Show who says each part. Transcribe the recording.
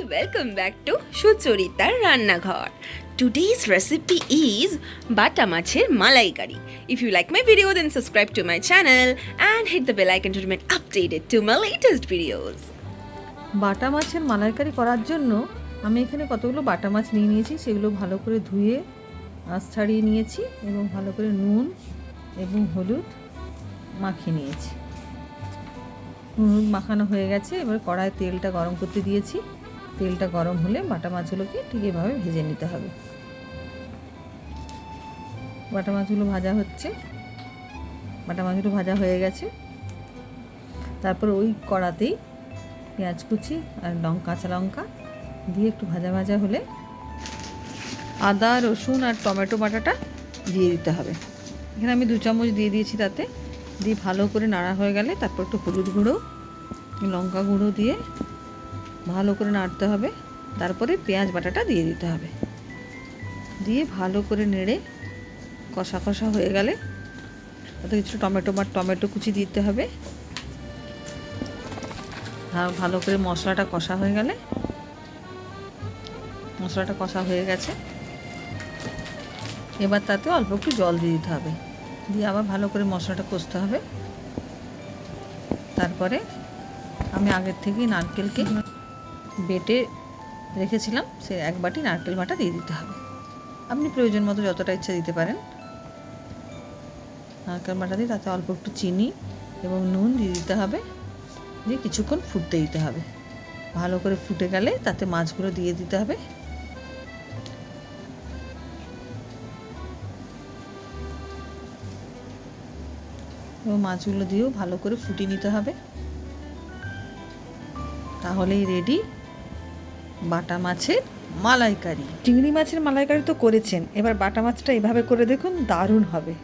Speaker 1: welcome back to Suchoritar Rannaghar. Today's recipe is bata machher malai curry. If you like my video then subscribe to my channel and hit the bell icon to remain updated to my latest videos.
Speaker 2: বাটা মাছের মালাইকারি করার জন্য আমি এখানে কতগুলো বাটা মাছ নিয়ে নিয়েছি, সেগুলো ভালো করে ধুয়ে আঁশ ছাড়িয়ে নিয়েছি এবং ভালো করে নুন এবং হলুদ মাখিয়ে নিয়েছি। নুন মাখানো হয়ে গেছে, এবার কড়ায় তেলটা গরম করতে দিয়েছি। তেলটা গরম হলে বাটা মাছগুলোকে ঠিক এভাবে ভেজে নিতে হবে। বাটা মাছগুলো ভাজা হচ্ছে, বাটা মাছগুলো ভাজা হয়ে গেছে। তারপর ওই কড়াতেই পেঁয়াজ কুচি আর কাঁচা লঙ্কা দিয়ে একটু ভাজা ভাজা হলে আদা রসুন আর টমেটো বাটাটা দিয়ে দিতে হবে। এখানে আমি 2 চামচ দিয়ে দিয়েছি, তাতে দিয়ে ভালো করে নাড়া হয়ে গেলে তারপর একটু হলুদ গুঁড়ো লঙ্কা গুঁড়ো দিয়ে ভালো করে নাড়তে হবে। তারপরে পেঁয়াজ বাটাটা দিয়ে দিতে হবে, দিয়ে ভালো করে নেড়ে কষা কষা হয়ে গেলে তাতে কিছু টমেটো কুচি দিতে হবে। ভালো করে মশলাটা কষা হয়ে গেলে, মশলাটা কষা হয়ে গেছে, এবার তাতে অল্প একটু জল দিয়ে দিতে হবে, দিয়ে আবার ভালো করে মশলাটা কষতে হবে। তারপরে আমি আগের থেকেই নারকেলকে বেটে রেখেছিলাম, সে 1 বাটি নারকেল বাটা দিয়ে দিতে হবে। আপনি প্রয়োজন মতো যতটা ইচ্ছা দিতে পারেন। নারকেল বাটা দিয়ে তাতে অল্প একটু চিনি এবং নুন দিয়ে দিতে হবে, দিয়ে কিছুক্ষণ ফুটতে দিতে হবে। ভালো করে ফুটে গেলে তাতে মাছগুলো দিয়ে দিতে হবে। এবং মাছগুলো দিয়েও ভালো করে ফুটিয়ে নিতে হবে। তাহলেই রেডি বাটা মাছের মালাইকারি। চিংড়ি মাছের মালাইকারি তো করেছেন, এবার বাটা মাছটা এভাবে করে দেখুন, দারুণ হবে।